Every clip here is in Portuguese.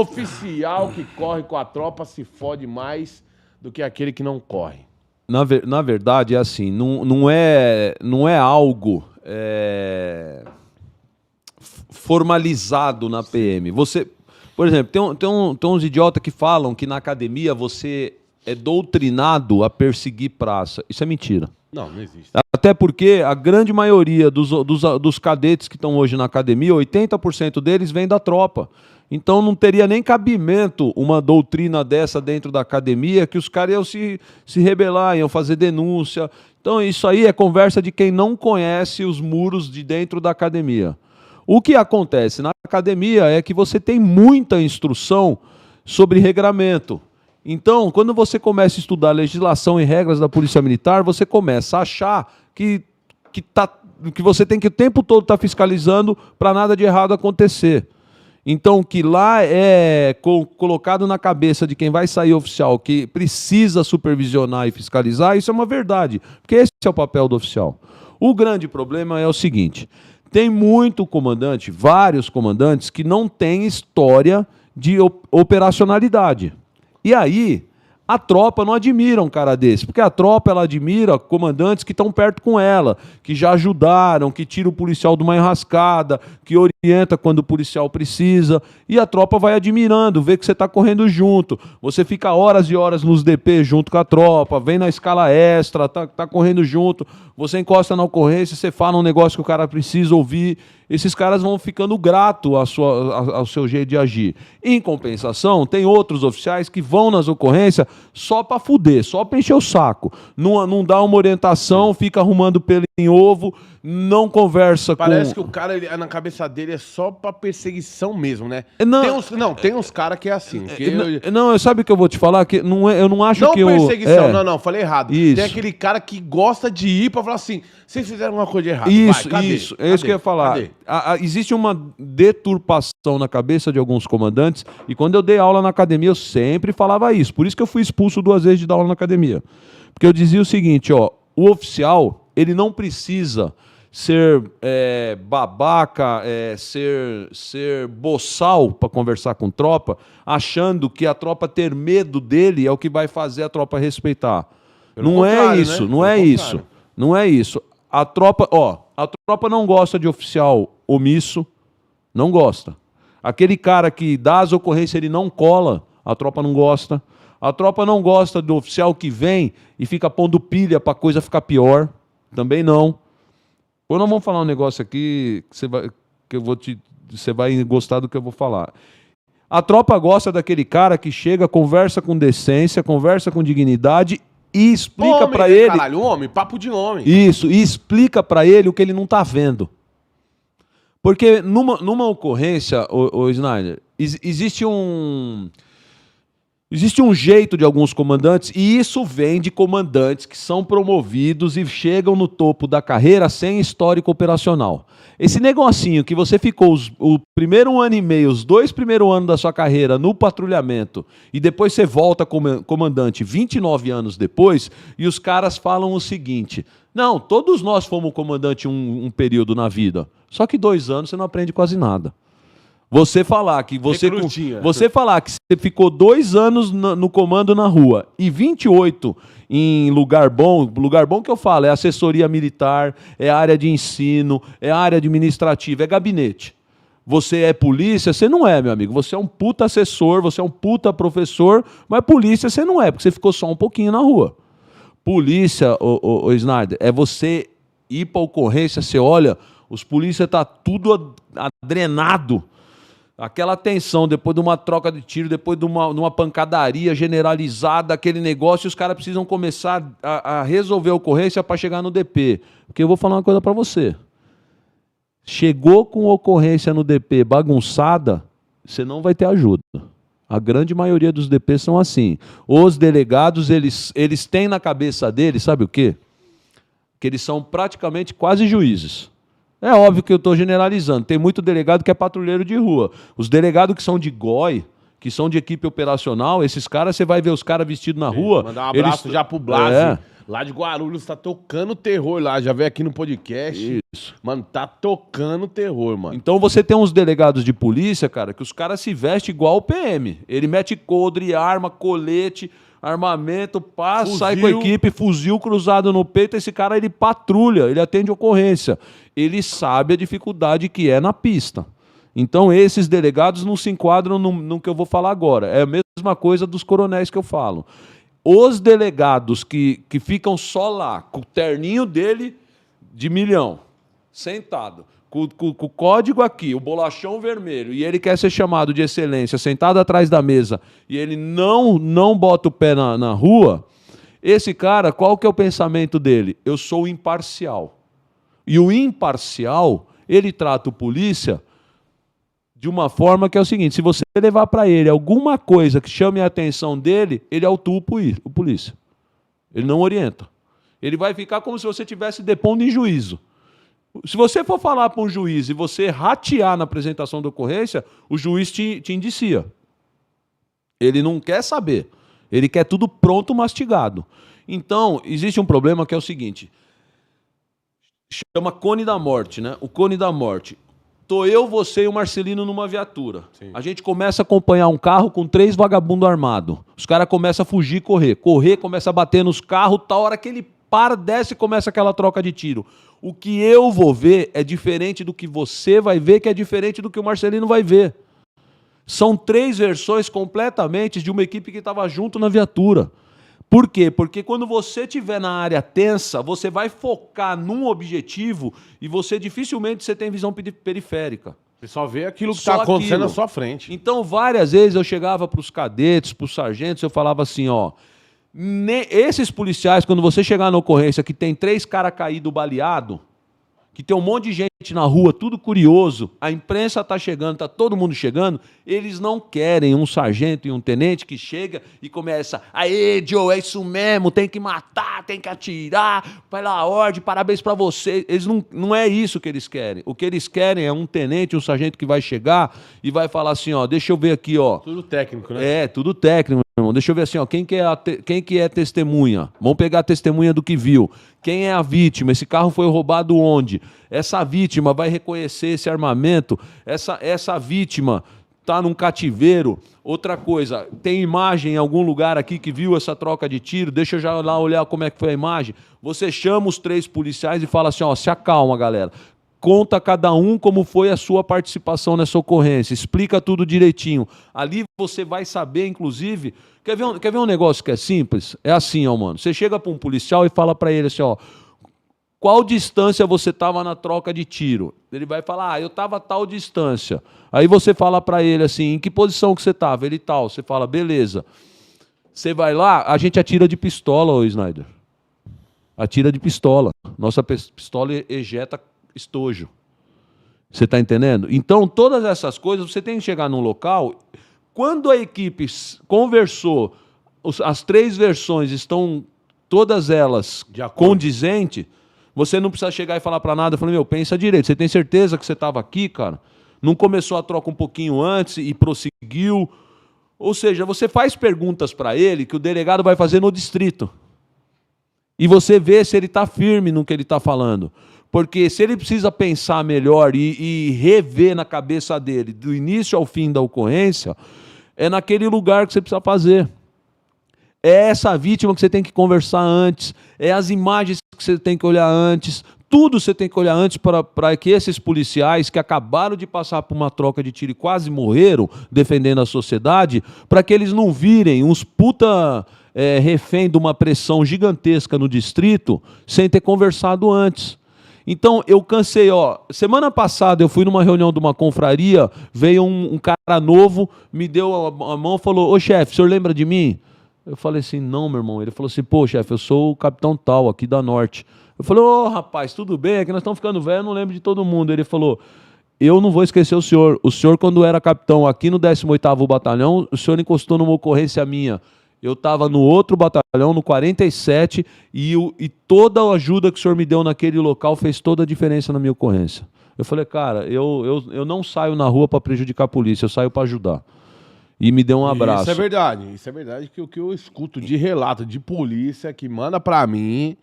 Oficial que corre com a tropa se fode mais do que aquele que não corre. Na verdade, é assim, não é algo formalizado na PM. Você, por exemplo, tem uns idiotas que falam que na academia você é doutrinado a perseguir praça. Isso é mentira. Não existe. Até porque a grande maioria dos cadetes que estão hoje na academia, 80% deles vem da tropa. Então não teria nem cabimento uma doutrina dessa dentro da academia, que os caras iam se rebelar, iam fazer denúncia. Então isso aí é conversa de quem não conhece os muros de dentro da academia. O que acontece na academia é que você tem muita instrução sobre regramento. Então, quando você começa a estudar legislação e regras da Polícia Militar, você começa a achar que você tem que o tempo todo estar fiscalizando para nada de errado acontecer. Então, que lá é colocado na cabeça de quem vai sair oficial que precisa supervisionar e fiscalizar, isso é uma verdade, porque esse é o papel do oficial. O grande problema é o seguinte, tem muito comandante, vários comandantes, que não têm história de operacionalidade. E aí, a tropa não admira um cara desse, porque a tropa ela admira comandantes que estão perto com ela, que já ajudaram, que tiram o policial de uma enrascada, que orienta quando o policial precisa, e a tropa vai admirando, vê que você está correndo junto, você fica horas e horas nos DP junto com a tropa, vem na escala extra, tá correndo junto, você encosta na ocorrência, você fala um negócio que o cara precisa ouvir, esses caras vão ficando gratos ao seu jeito de agir. Em compensação, tem outros oficiais que vão nas ocorrências só para fuder, só para encher o saco. Não dá uma orientação, fica arrumando pelo em ovo, não conversa Parece que o cara, na cabeça dele, é só pra perseguição mesmo, né? Tem uns caras que é assim. Sabe o que eu vou te falar? Que eu não acho que não, falei errado. Isso. Tem aquele cara que gosta de ir pra falar assim, vocês fizeram uma coisa de errado. Isso, é isso que eu ia falar. Existe uma deturpação na cabeça de alguns comandantes, e quando eu dei aula na academia, eu sempre falava isso. Por isso que eu fui expulso 2 vezes de dar aula na academia. Porque eu dizia o seguinte, ó, o oficial, ele não precisa ser babaca, ser boçal para conversar com tropa, achando que a tropa ter medo dele é o que vai fazer a tropa respeitar. Não é isso, não é isso. Não é isso. A tropa não gosta de oficial omisso, não gosta. Aquele cara que dá as ocorrências, ele não cola, a tropa não gosta. A tropa não gosta do oficial que vem e fica pondo pilha para a coisa ficar pior. Também não. Ou nós vamos falar um negócio aqui que você vai gostar do que eu vou falar. A tropa gosta daquele cara que chega, conversa com decência, conversa com dignidade e explica para ele... Caralho, homem, papo de homem. Isso, e explica para ele o que ele não está vendo. Porque numa ocorrência, o Snyder, existe um jeito de alguns comandantes, e isso vem de comandantes que são promovidos e chegam no topo da carreira sem histórico operacional. Esse negocinho que você ficou o primeiro ano e meio, os 2 primeiros anos da sua carreira no patrulhamento, e depois você volta como comandante 29 anos depois, e os caras falam o seguinte, não, todos nós fomos comandante um período na vida, só que 2 anos você não aprende quase nada. Você falar que você ficou 2 anos no comando na rua e 28 em lugar bom que eu falo, é assessoria militar, é área de ensino, é área administrativa, é gabinete. Você é polícia? Você não é, meu amigo. Você é um puta assessor, você é um puta professor, mas polícia você não é, porque você ficou só um pouquinho na rua. Polícia, o Snyder, é você ir para ocorrência, você olha, os polícias tá tudo adrenado. Aquela tensão, depois de uma troca de tiro, depois de uma pancadaria generalizada, aquele negócio, os caras precisam começar a resolver a ocorrência para chegar no DP. Porque eu vou falar uma coisa para você. Chegou com ocorrência no DP bagunçada, você não vai ter ajuda. A grande maioria dos DPs são assim. Os delegados, eles têm na cabeça deles, sabe o quê? Que eles são praticamente quase juízes. É óbvio que eu estou generalizando. Tem muito delegado que é patrulheiro de rua. Os delegados que são de GOI, que são de equipe operacional, esses caras, você vai ver os caras vestidos na rua... Mandar um abraço já pro Blasi. Lá de Guarulhos tá tocando terror lá. Já veio aqui no podcast. Isso. Mano, tá tocando terror, mano. Então você tem uns delegados de polícia, cara, que os caras se vestem igual o PM. Ele mete coldre, arma, colete, armamento, passa, sai com a equipe, fuzil cruzado no peito. Esse cara, ele patrulha, ele atende ocorrência. Ele sabe a dificuldade que é na pista. Então esses delegados não se enquadram no que eu vou falar agora. É a mesma coisa dos coronéis que eu falo. Os delegados que ficam só lá, com o terninho dele de milhão, sentado, com o código aqui, o bolachão vermelho, e ele quer ser chamado de excelência, sentado atrás da mesa, e ele não bota o pé na rua, esse cara, qual que é o pensamento dele? Eu sou imparcial. E o imparcial, ele trata o polícia de uma forma que é o seguinte, se você levar para ele alguma coisa que chame a atenção dele, ele autua o polícia. Ele não orienta. Ele vai ficar como se você estivesse depondo em juízo. Se você for falar para um juiz e você ratear na apresentação da ocorrência, o juiz te indicia. Ele não quer saber. Ele quer tudo pronto, mastigado. Então, existe um problema que é o seguinte, chama cone da morte, né? O cone da morte. Tô eu, você e o Marcelino numa viatura. Sim. A gente começa a acompanhar um carro com 3 vagabundos armados. Os caras começam a fugir e correr. Correr, começa a bater nos carros, tal hora que ele para, desce e começa aquela troca de tiro. O que eu vou ver é diferente do que você vai ver, que é diferente do que o Marcelino vai ver. São 3 versões completamente de uma equipe que estava junto na viatura. Por quê? Porque quando você estiver na área tensa, você vai focar num objetivo e você dificilmente você tem visão periférica. Você só vê aquilo que está acontecendo na sua frente. Então, várias vezes eu chegava para os cadetes, para os sargentos, eu falava assim, ó, esses policiais, quando você chegar na ocorrência que tem 3 caras caídos baleados, que tem um monte de gente na rua, tudo curioso, a imprensa está chegando, está todo mundo chegando, eles não querem um sargento e um tenente que chega e começa, aê, Joe, é isso mesmo, tem que matar, tem que atirar, vai lá a ordem, parabéns para você. Eles não é isso que eles querem. O que eles querem é um tenente, um sargento que vai chegar e vai falar assim, ó, deixa eu ver aqui, ó. Tudo técnico, né? É, tudo técnico, meu irmão. Deixa eu ver assim, ó, quem que é testemunha? Vamos pegar a testemunha do que viu. Quem é a vítima? Esse carro foi roubado onde? Essa vítima vai reconhecer esse armamento? Essa vítima está num cativeiro? Outra coisa, tem imagem em algum lugar aqui que viu essa troca de tiro? Deixa eu já lá olhar como é que foi a imagem. Você chama os 3 policiais e fala assim, ó, se acalma, galera. Conta cada um como foi a sua participação nessa ocorrência. Explica tudo direitinho. Ali você vai saber, inclusive... Quer ver um negócio que é simples? É assim, ó, mano. Você chega para um policial e fala para ele assim, ó, qual distância você estava na troca de tiro? Ele vai falar, eu estava a tal distância. Aí você fala para ele assim, em que posição que você estava? Ele tal. Você fala, beleza. Você vai lá, a gente atira de pistola, ô Snyder. Atira de pistola. Nossa pistola ejeta estojo. Você está entendendo? Então, todas essas coisas, você tem que chegar num local... Quando a equipe conversou, as 3 versões estão todas elas condizentes, você não precisa chegar e falar para nada, falando, meu, pensa direito, você tem certeza que você estava aqui, cara? Não começou a troca um pouquinho antes e prosseguiu? Ou seja, você faz perguntas para ele que o delegado vai fazer no distrito. E você vê se ele está firme no que ele está falando. Porque se ele precisa pensar melhor e rever na cabeça dele, do início ao fim da ocorrência, é naquele lugar que você precisa fazer. É essa vítima que você tem que conversar antes, é as imagens que você tem que olhar antes, tudo você tem que olhar antes para que esses policiais que acabaram de passar por uma troca de tiro e quase morreram defendendo a sociedade, para que eles não virem uns puta refém de uma pressão gigantesca no distrito sem ter conversado antes. Então, eu cansei, ó. Semana passada eu fui numa reunião de uma confraria, veio um cara novo, me deu a mão e falou, ô chefe, o senhor lembra de mim? Eu falei assim, não, meu irmão. Ele falou assim, pô, chefe, eu sou o capitão tal, aqui da Norte. Eu falei, ô rapaz, tudo bem, é que nós estamos ficando velhos, eu não lembro de todo mundo. Ele falou, eu não vou esquecer o senhor. O senhor, quando era capitão aqui no 18º Batalhão, o senhor encostou numa ocorrência minha. Eu estava no outro batalhão, no 47, e toda a ajuda que o senhor me deu naquele local fez toda a diferença na minha ocorrência. Eu falei, cara, eu não saio na rua para prejudicar a polícia, eu saio para ajudar. e me deu um abraço. Isso é verdade que o que eu escuto de relato de polícia que manda pra mim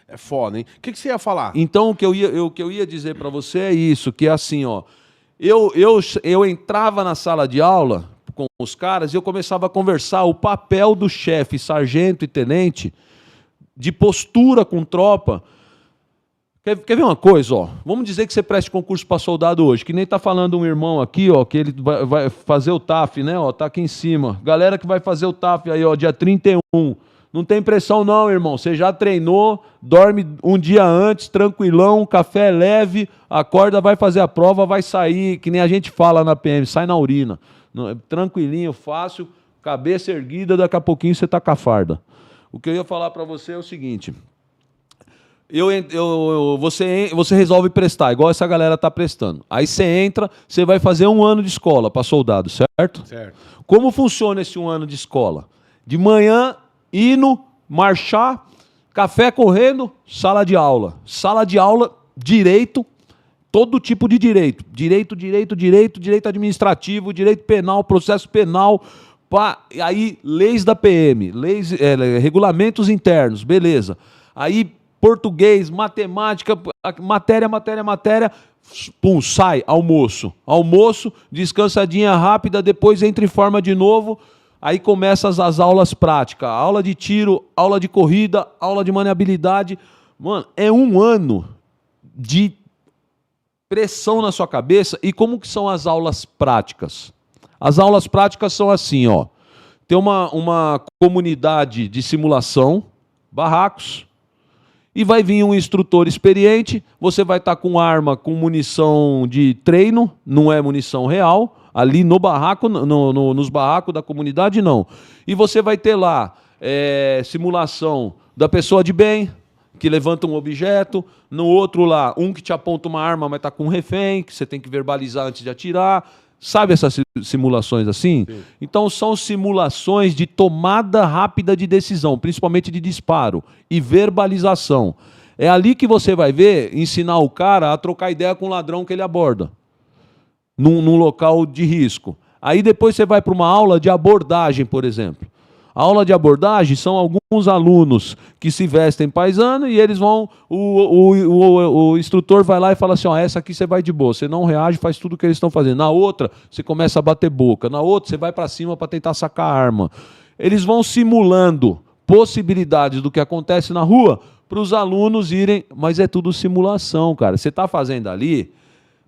é foda, hein? O que você ia falar? Então, o que eu ia dizer pra você é isso, que é assim, ó, eu entrava na sala de aula com os caras e eu começava a conversar o papel do chefe, sargento e tenente, de postura com tropa. Quer ver uma coisa, ó? Vamos dizer que você preste concurso para soldado hoje, que nem tá falando um irmão aqui, ó, que ele vai fazer o TAF, né, ó, tá aqui em cima. Galera que vai fazer o TAF aí, ó, dia 31. Não tem pressão não, irmão. Você já treinou, dorme um dia antes, tranquilão, café leve, acorda, vai fazer a prova, vai sair, que nem a gente fala na PM, sai na urina. Tranquilinho, fácil, cabeça erguida, daqui a pouquinho você tá com a farda. O que eu ia falar para você é o seguinte: você resolve prestar, igual essa galera tá prestando. Aí você entra, você vai fazer 1 ano de escola para soldado, certo? Certo. Como funciona esse 1 ano de escola? De manhã, hino, marchar, café correndo, sala de aula. Sala de aula, direito, todo tipo de direito. Direito administrativo, direito penal, processo penal. Aí, leis da PM, regulamentos internos, beleza. Aí, português, matemática, matéria, pum, sai, almoço. Almoço, descansadinha rápida, depois entra em forma de novo. Aí começam as aulas práticas, aula de tiro, aula de corrida, aula de maniabilidade. Mano, é 1 ano de pressão na sua cabeça. E como que são as aulas práticas? As aulas práticas são assim, ó. Tem uma comunidade de simulação, barracos, e vai vir um instrutor experiente, você vai estar com arma, com munição de treino, não é munição real, ali no barraco, nos barracos da comunidade, não. E você vai ter lá simulação da pessoa de bem, que levanta um objeto, no outro lá, um que te aponta uma arma, mas está com um refém, que você tem que verbalizar antes de atirar. Sabe essas simulações assim? Sim. Então são simulações de tomada rápida de decisão, principalmente de disparo e verbalização. É ali que você vai ver, ensinar o cara a trocar ideia com o ladrão que ele aborda, num local de risco. Aí depois você vai para uma aula de abordagem, por exemplo. A aula de abordagem são alguns alunos que se vestem paisano e eles vão, o instrutor vai lá e fala assim, ó, essa aqui você vai de boa, você não reage, faz tudo o que eles estão fazendo. Na outra, você começa a bater boca. Na outra, você vai para cima para tentar sacar a arma. Eles vão simulando possibilidades do que acontece na rua para os alunos irem, mas é tudo simulação, cara. Você está fazendo ali,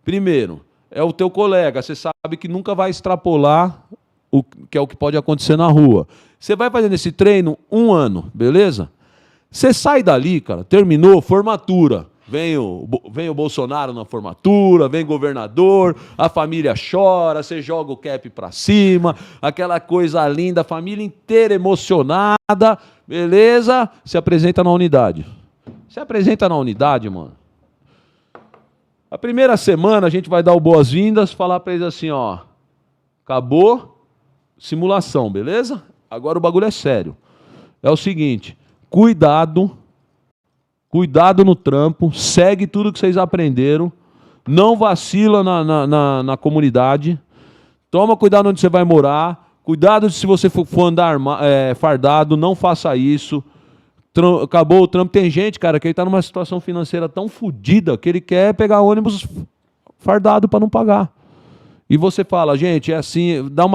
primeiro, é o teu colega, você sabe que nunca vai extrapolar o que é o que pode acontecer na rua. Você vai fazendo esse treino 1 ano, beleza? Você sai dali, cara, terminou, formatura. Vem o Bolsonaro na formatura, vem governador, a família chora, você joga o cap pra cima, aquela coisa linda, a família inteira emocionada, beleza? Se apresenta na unidade. Se apresenta na unidade, mano. A primeira semana a gente vai dar o boas-vindas, falar pra eles assim, ó, acabou, simulação, beleza? Agora o bagulho é sério. É o seguinte, cuidado no trampo, segue tudo que vocês aprenderam, não vacila na comunidade, toma cuidado onde você vai morar, cuidado se você for andar fardado, não faça isso. Acabou o trampo. Tem gente, cara, que ele tá numa situação financeira tão fodida que ele quer pegar ônibus fardado para não pagar. E você fala, gente, é assim, dá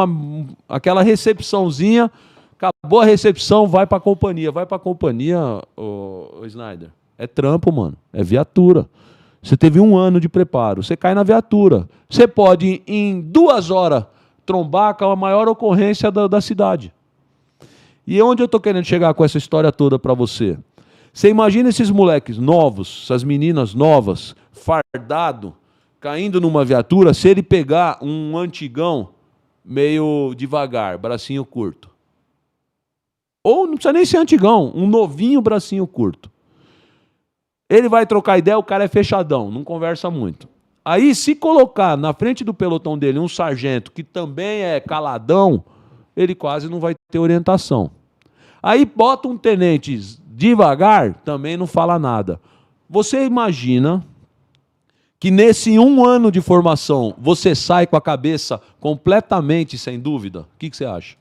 aquela recepçãozinha, acabou a recepção, vai pra companhia. Vai pra companhia, ô Snyder. É trampo, mano. É viatura. Você teve 1 ano de preparo, você cai na viatura. Você pode, em 2 horas, trombar com a maior ocorrência da cidade. E onde eu tô querendo chegar com essa história toda pra você? Você imagina esses moleques novos, essas meninas novas, fardado, caindo numa viatura, se ele pegar um antigão meio devagar, bracinho curto. Ou não precisa nem ser antigão, um novinho bracinho curto. Ele vai trocar ideia, o cara é fechadão, não conversa muito. Aí, se colocar na frente do pelotão dele um sargento que também é caladão, ele quase não vai ter orientação. Aí bota um tenente devagar, também não fala nada. Você imagina que nesse 1 ano de formação você sai com a cabeça completamente sem dúvida? O que você acha?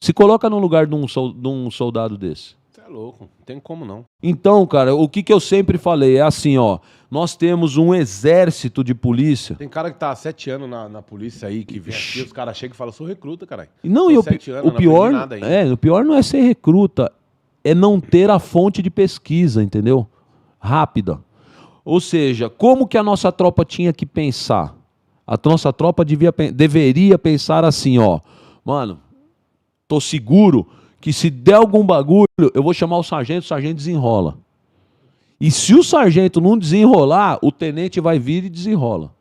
Se coloca no lugar de um soldado desse. Você é louco, não tem como não. Então, cara, o que eu sempre falei é assim, ó, nós temos um exército de polícia. Tem cara que tá há 7 anos na polícia aí, que vem aqui, os caras chegam e falam, sou recruta, caralho. Não, e o pior não é ser recruta, é não ter a fonte de pesquisa, entendeu? Rápida. Ou seja, como que a nossa tropa tinha que pensar? A nossa tropa deveria pensar assim, ó, mano, tô seguro que se der algum bagulho, eu vou chamar o sargento desenrola. E se o sargento não desenrolar, o tenente vai vir e desenrola.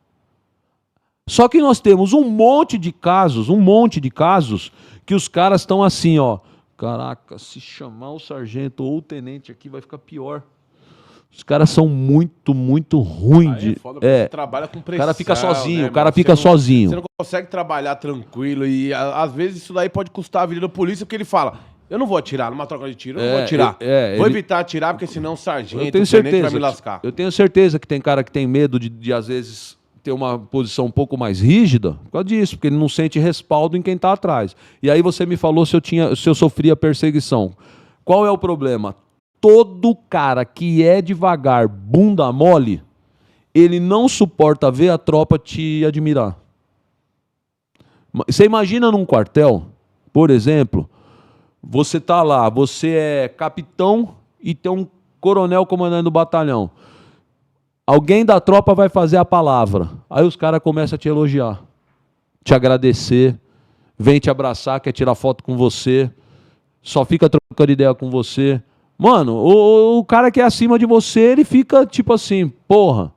Só que nós temos um monte de casos que os caras estão assim, ó, caraca, se chamar o sargento ou o tenente aqui vai ficar pior. Os caras são muito, muito ruins de... Você trabalha com pressão, o cara fica sozinho, né, o cara fica sozinho. Você não consegue trabalhar tranquilo e às vezes isso daí pode custar a vida da polícia, porque ele fala, eu não vou atirar numa troca de tiro, eu não vou atirar. Vou evitar atirar, porque senão o sargento, o tenente vai me lascar. Eu tenho certeza que tem cara que tem medo de às vezes, ter uma posição um pouco mais rígida por causa disso, porque ele não sente respaldo em quem está atrás. E aí você me falou se eu sofria perseguição. Qual é o problema? Todo cara que é devagar, bunda mole, ele não suporta ver a tropa te admirar. Você imagina num quartel, por exemplo, você tá lá, você é capitão e tem um coronel comandando o batalhão. Alguém da tropa vai fazer a palavra. Aí os caras começam a te elogiar, te agradecer, vem te abraçar, quer tirar foto com você, só fica trocando ideia com você. Mano, o cara que é acima de você, ele fica tipo assim, porra,